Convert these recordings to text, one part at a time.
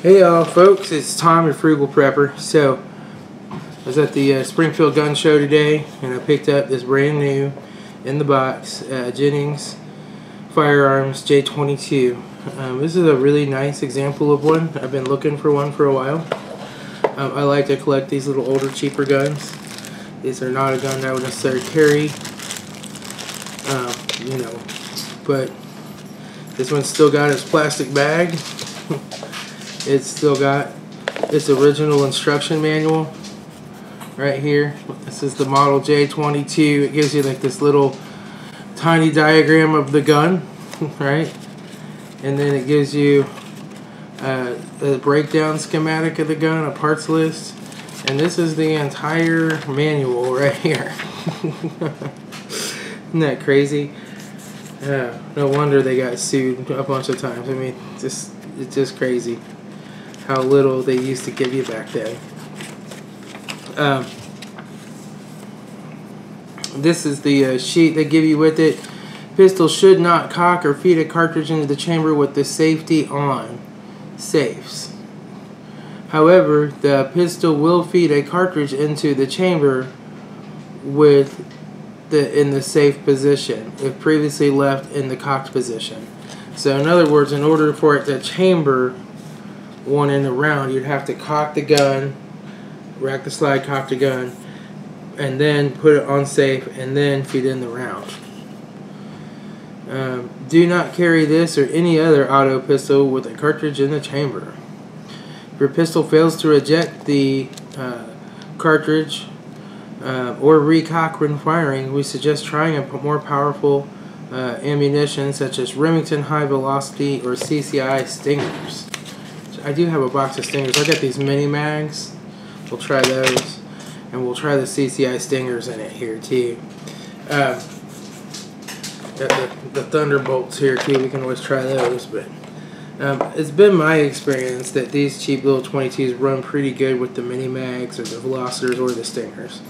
Hey y'all folks, it's Tom, your frugal prepper. So I was at the Springfield Gun Show today and I picked up this brand new in the box Jennings Firearms J22. This is a really nice example of one. I've been looking for one for a while. I like to collect these little older, cheaper guns. These are not a gun that I would necessarily carry, but this one's still got its plastic bag. It's still got its original instruction manual right here. This is the model J22. It gives you like this little tiny diagram of the gun, right? And then it gives you a breakdown schematic of the gun, a parts list, and this is the entire manual right here. Isn't that crazy? No wonder they got sued a bunch of times. I mean, it's just crazy how little they used to give you back then. This is the sheet they give you with it. Pistol should not cock or feed a cartridge into the chamber with the safety on. Safes. However, the pistol will feed a cartridge into the chamber with in the safe position if previously left in the cocked position. So in other words, in order for it to chamber one in the round, you'd have to cock the gun, rack the slide, cock the gun, and then put it on safe and then feed in the round. Do not carry this or any other auto pistol with a cartridge in the chamber. If your pistol fails to eject the cartridge or recock when firing, we suggest trying a more powerful ammunition such as Remington high velocity or CCI stingers. I do have a box of stingers. I got these mini mags. We'll try those, and we'll try the CCI stingers in it here too. Got the Thunderbolts here too. We can always try those, but it's been my experience that these cheap little 22s run pretty good with the mini mags or the velocitors or the stingers.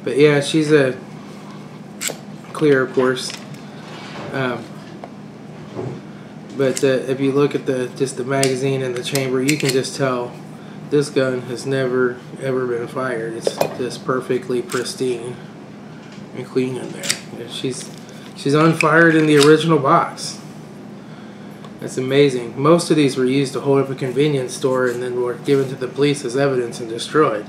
But yeah, she's a clear, of course. But if you look at just the magazine and the chamber, you can just tell this gun has never ever been fired. It's just perfectly pristine and clean in there. She's unfired in the original box. That's amazing. Most of these were used to hold up a convenience store and then were given to the police as evidence and destroyed.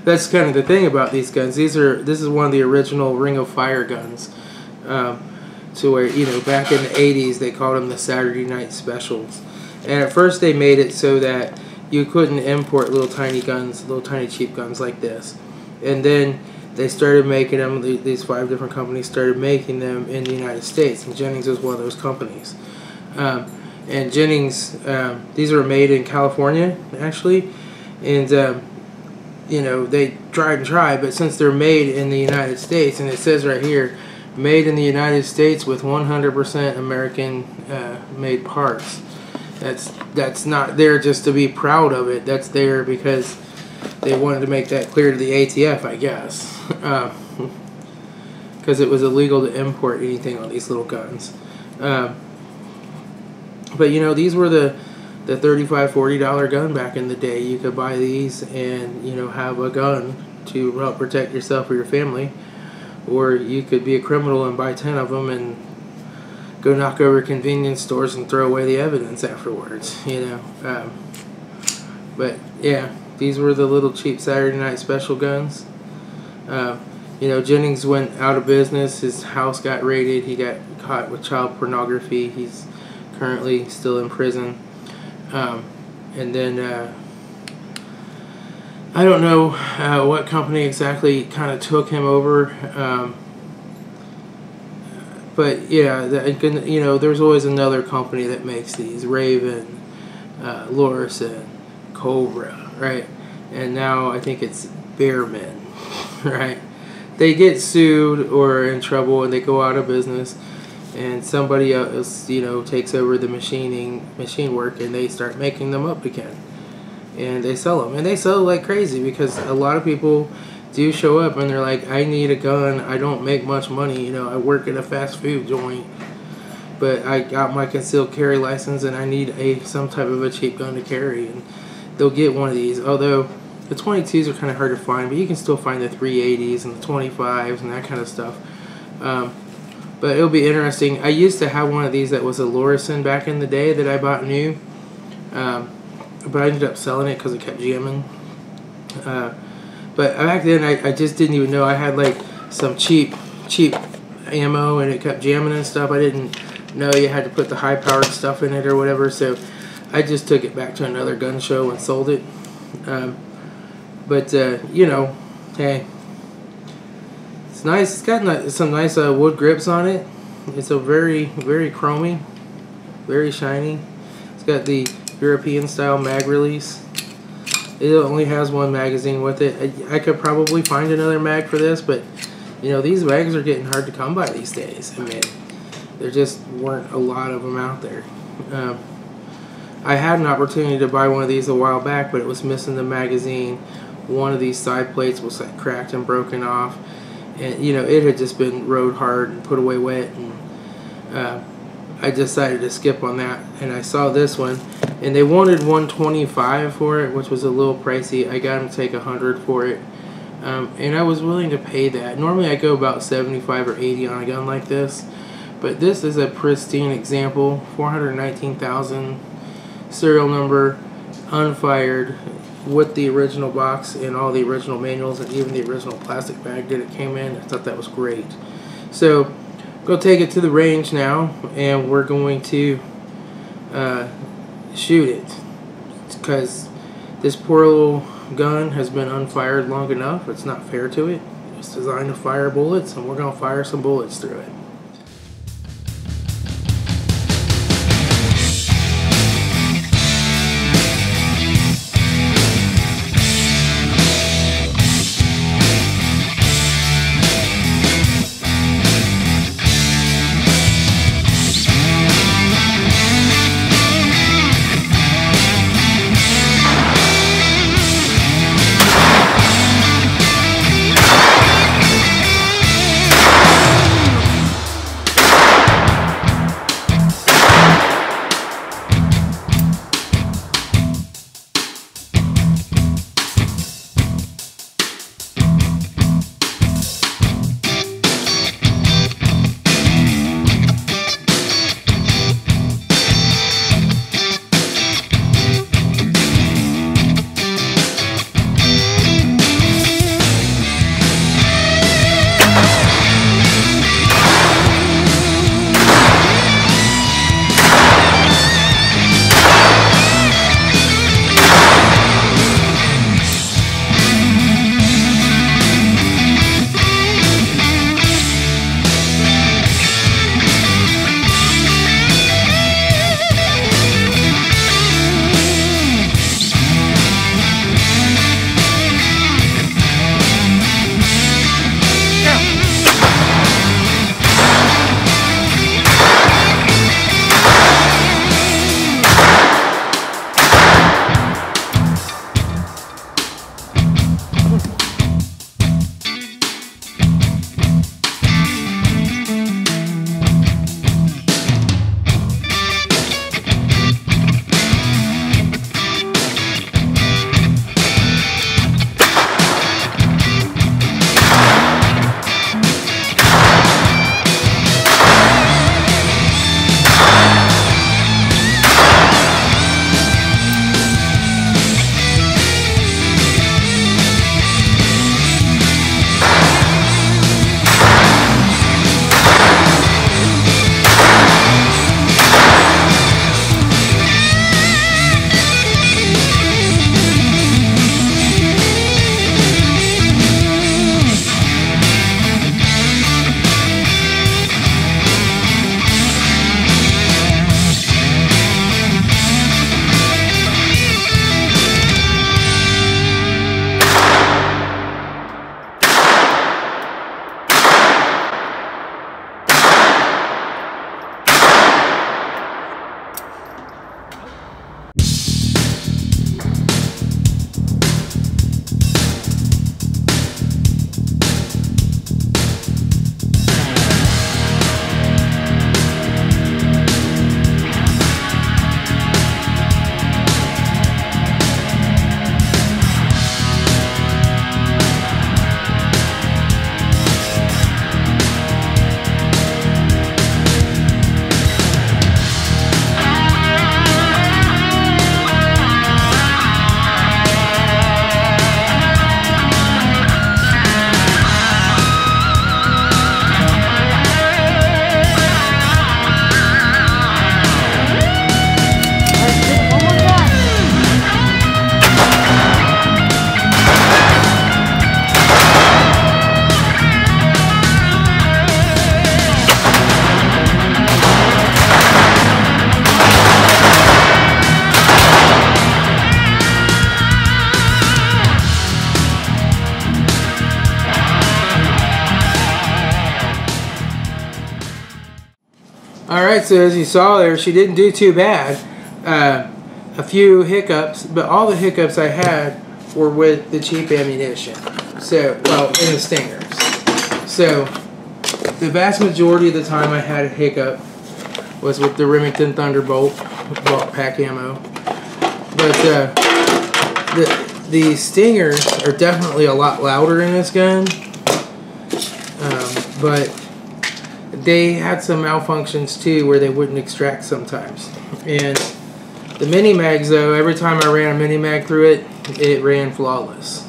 That's kind of the thing about these guns. This is one of the original Ring of Fire guns. To where, back in the 80s they called them the Saturday Night Specials. And at first they made it so that you couldn't import little tiny guns, little tiny cheap guns like this. And then they started making them, these 5 different companies started making them in the United States. And Jennings was one of those companies. And Jennings, these were made in California, actually. And, they tried and tried, but since they're made in the United States, and it says right here, made in the United States with 100% American made parts. That's not there just to be proud of it. That's there because they wanted to make that clear to the ATF, I guess, because it was illegal to import anything on these little guns. But these were the $35, $40 gun back in the day. You could buy these and have a gun to help protect yourself or your family. Or you could be a criminal and buy 10 of them and go knock over convenience stores and throw away the evidence afterwards, But yeah, these were the little cheap Saturday Night Special guns. Jennings went out of business. His house got raided. He got caught with child pornography. He's currently still in prison. And then I don't know what company exactly kind of took him over, but yeah, there's always another company that makes these, Raven, Lorison, Cobra, right? And now I think it's Bearman, right? They get sued or in trouble and they go out of business, and somebody else, takes over the machine work, and they start making them up again. And they sell them, and they sell like crazy because a lot of people do show up and they're like, I need a gun, I don't make much money, I work at a fast food joint, but I got my concealed carry license and I need some type of a cheap gun to carry, and they'll get one of these. Although the 22s are kind of hard to find, but you can still find the 380s and the 25s and that kind of stuff. But it'll be interesting. I used to have one of these that was a Lorison back in the day that I bought new, but I ended up selling it because it kept jamming. But back then I just didn't even know I had like some cheap ammo and it kept jamming and stuff. I didn't know you had to put the high powered stuff in it or whatever, so I just took it back to another gun show and sold it. You know, hey, it's nice. It's got some nice wood grips on it. It's a very chromy, very shiny. It's got the European style mag release. It only has one magazine with it. I could probably find another mag for this, but you know, these mags are getting hard to come by these days. I mean, there just weren't a lot of them out there. I had an opportunity to buy one of these a while back, but it was missing the magazine. One of these side plates was like cracked and broken off, and you know, it had just been rode hard and put away wet, and I decided to skip on that. And I saw this one, and they wanted $125 for it, which was a little pricey. I got them to take $100 for it, and I was willing to pay that. Normally I go about $75 or $80 on a gun like this, but this is a pristine example. 419,000 serial number, unfired, with the original box and all the original manuals and even the original plastic bag that it came in. I thought that was great. So go take it to the range now, and we're going to shoot it, because this poor little gun has been unfired long enough. It's not fair to it. It's designed to fire bullets, and we're going to fire some bullets through it. Alright, so as you saw there, she didn't do too bad. A few hiccups, but all the hiccups I had were with the cheap ammunition. So, well, in the stingers. So, the vast majority of the time I had a hiccup was with the Remington Thunderbolt bulk pack ammo. But the stingers are definitely a lot louder in this gun. But they had some malfunctions too where they wouldn't extract sometimes. And the mini mags though, every time I ran a mini mag through it, it ran flawless.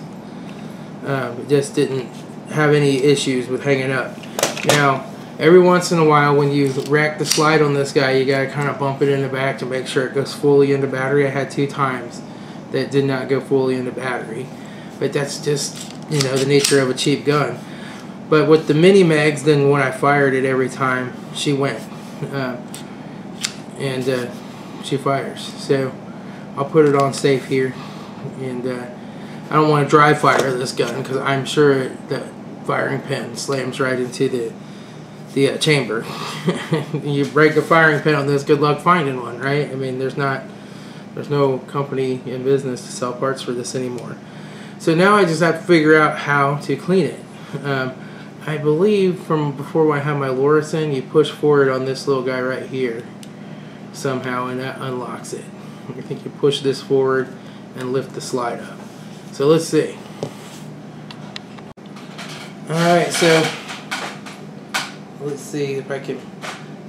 It just didn't have any issues with hanging up. Now, every once in a while when you rack the slide on this guy, you gotta kind of bump it in the back to make sure it goes fully into battery. I had 2 times that did not go fully into battery. But that's just, you know, the nature of a cheap gun. But with the mini mags, then when I fired it every time, she went. And she fires. So I'll put it on safe here. And I don't want to dry fire this gun because I'm sure the firing pin slams right into the chamber. You break a firing pin on this, good luck finding one, right? I mean, there's no company in business to sell parts for this anymore. So now I just have to figure out how to clean it. I believe from before when I had my Lorison, you push forward on this little guy right here somehow, and that unlocks it. I think you push this forward and lift the slide up. So let's see. Alright, so let's see if I can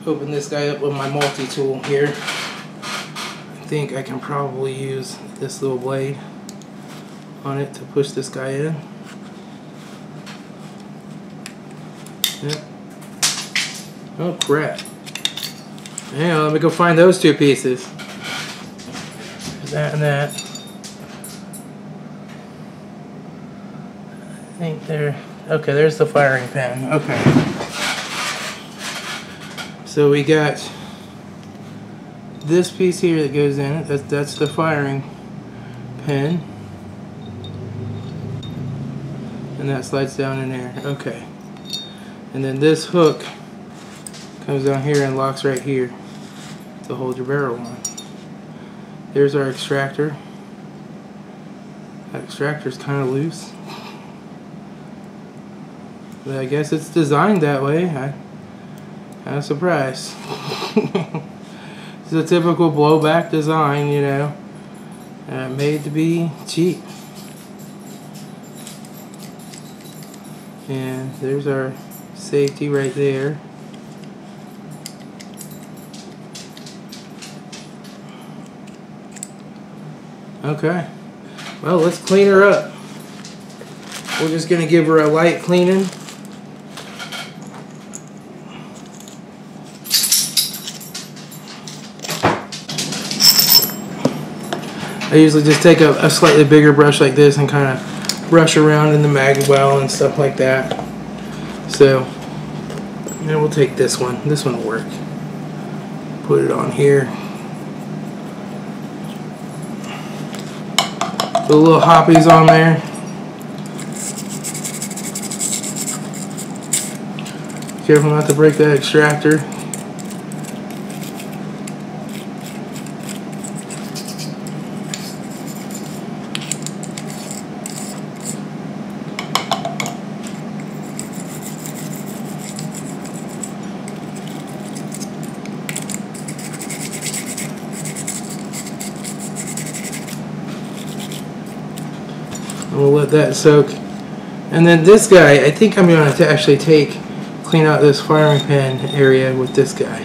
open this guy up with my multi-tool here. I think I can probably use this little blade on it to push this guy in. Yep. Oh crap. Yeah, let me go find those 2 pieces. There's that and that. I think they're... Okay, there's the firing pin. Okay. So we got this piece here that goes in it. That's the firing pin. And that slides down in there. Okay. And then this hook comes down here and locks right here to hold your barrel on. There's our extractor. That extractor's kind of loose. But I guess it's designed that way. I'm kind of surprised. It's a typical blowback design, you know. Made to be cheap. And there's our safety right there. Okay, well, let's clean her up. We're just going to give her a light cleaning. I usually just take a slightly bigger brush like this and kind of brush around in the mag well and stuff like that. So, now we'll take this one. This one will work. Put it on here. Put a little hoppies on there. Careful not to break that extractor. We'll let that soak. And then this guy, I think I'm going to actually clean out this firing pin area with this guy.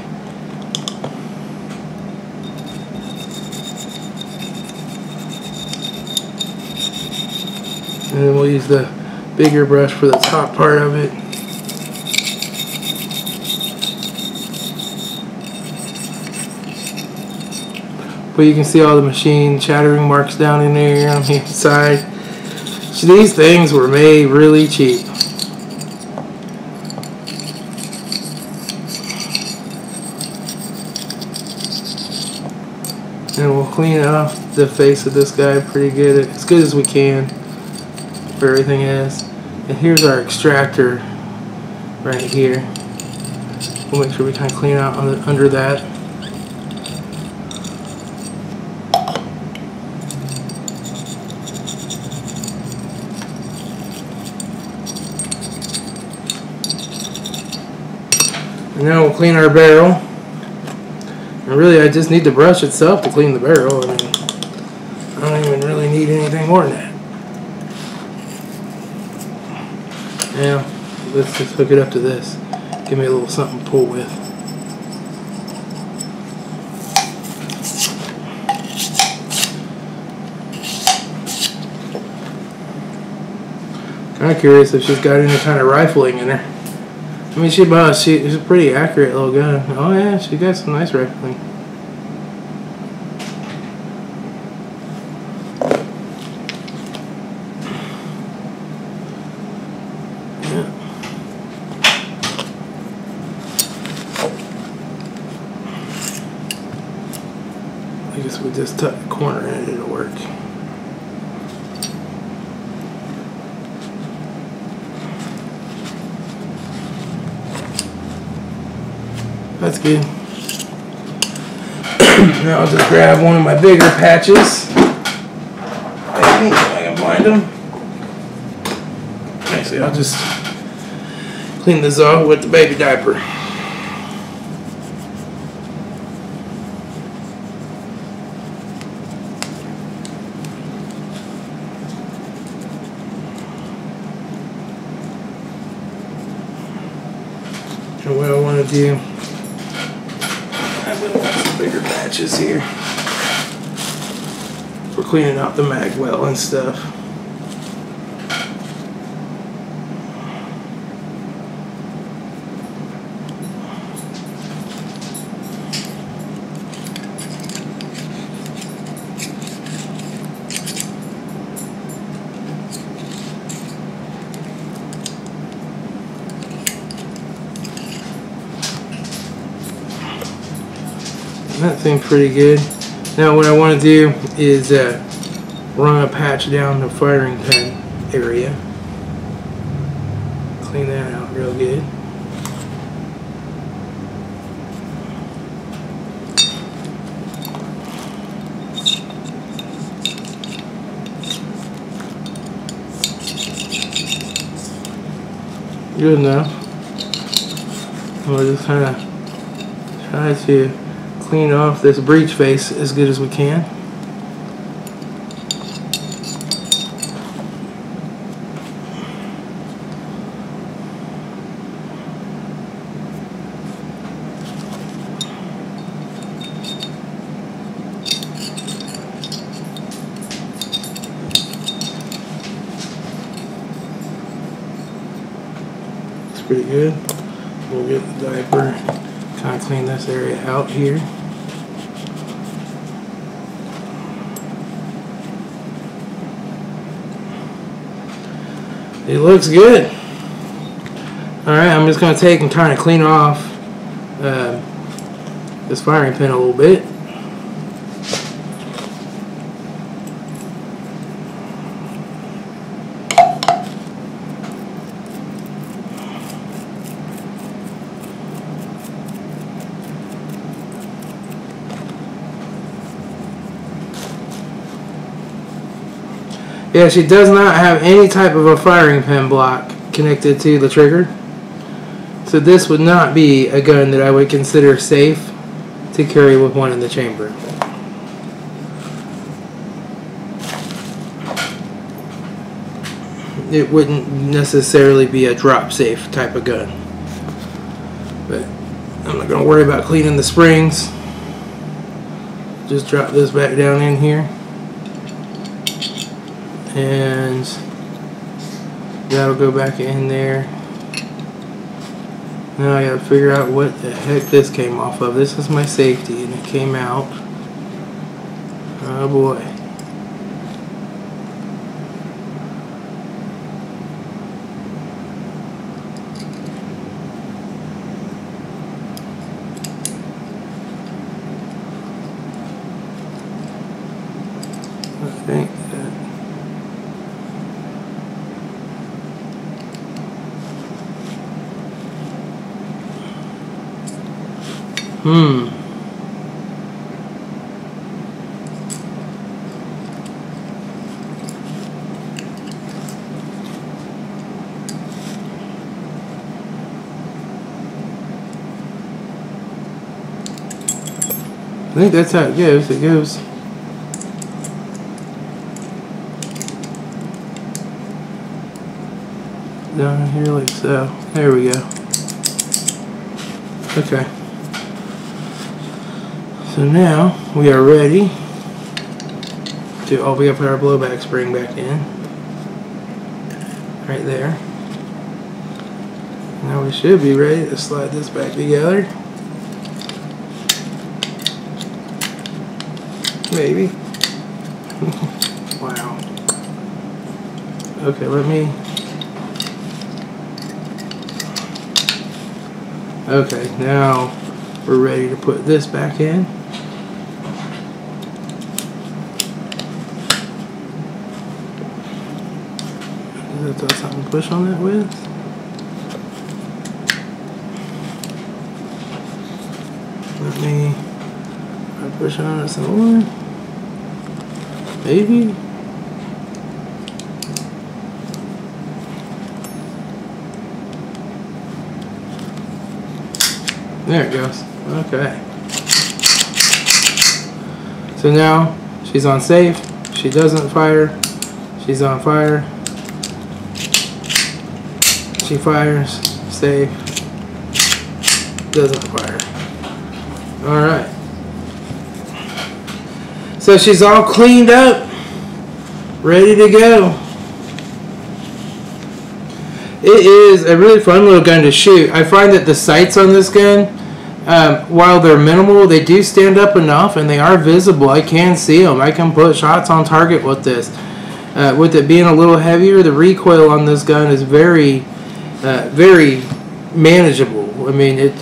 And then we'll use the bigger brush for the top part of it. But you can see all the machine chattering marks down in there on the inside. So these things were made really cheap. And we'll clean off the face of this guy pretty good, as good as we can, where everything is. And here's our extractor right here. We'll make sure we kind of clean out under that. And now we'll clean our barrel. And really, I just need the brush itself to clean the barrel. I mean, I don't even really need anything more than that. Now, let's just hook it up to this. Give me a little something to pull with. Kind of curious if she's got any kind of rifling in her. I mean, she's a pretty accurate little gun. Oh yeah, she got some nice rifling. Yeah. I guess we just tuck the corner in it, it'll work. That's good. Now I'll just grab one of my bigger patches. I think I can find them. Actually, I'll just clean this off with the baby diaper. And what I want to do, some bigger patches here for cleaning out the mag well and stuff. That seems pretty good. Now what I want to do is run a patch down the firing pin area. Clean that out real good. Good enough. We'll just kind of try to clean off this breech face as good as we can. It's pretty good. We'll get the diaper, kind of clean this area out here. It looks good. Alright, I'm just going to take and kind of clean off this firing pin a little bit. Yeah, she does not have any type of a firing pin block connected to the trigger. So this would not be a gun that I would consider safe to carry with one in the chamber. It wouldn't necessarily be a drop safe type of gun. But I'm not going to worry about cleaning the springs. Just drop this back down in here. And that'll go back in there. Now I gotta figure out what the heck this came off of. This is my safety and it came out. Oh boy. I think that I think that's how it goes. It goes down here like so. There we go. Okay. So now we are ready to, oh, we have to put our blowback spring back in. Right there. Now we should be ready to slide this back together. Maybe. Wow. Okay, let me. Okay, now we're ready to put this back in. Is that something to push on that with? Let me push on it some more. Maybe. There it goes. Okay. So now she's on safe. She doesn't fire. She's on fire. She fires. Safe. Doesn't fire. Alright. So she's all cleaned up. Ready to go. It is a really fun little gun to shoot. I find that the sights on this gun, while they're minimal, they do stand up enough and they are visible. I can see them. I can put shots on target with this. With it being a little heavier, the recoil on this gun is very, very manageable. I mean, it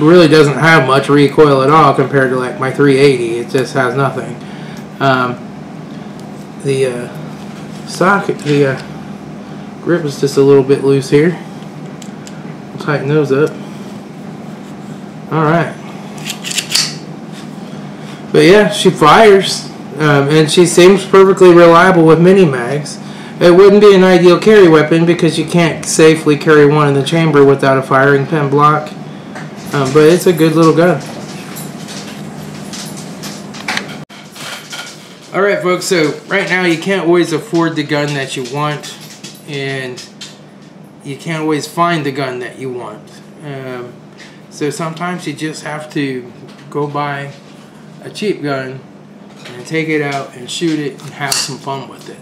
really doesn't have much recoil at all compared to like my 380. It just has nothing. The socket, the grip is just a little bit loose here. We'll tighten those up. Alright. But yeah, she fires. And she seems perfectly reliable with mini mags. It wouldn't be an ideal carry weapon because you can't safely carry one in the chamber without a firing pin block. But it's a good little gun. Alright folks, so right now you can't always afford the gun that you want, and you can't always find the gun that you want. So sometimes you just have to go buy a cheap gun and take it out and shoot it and have some fun with it.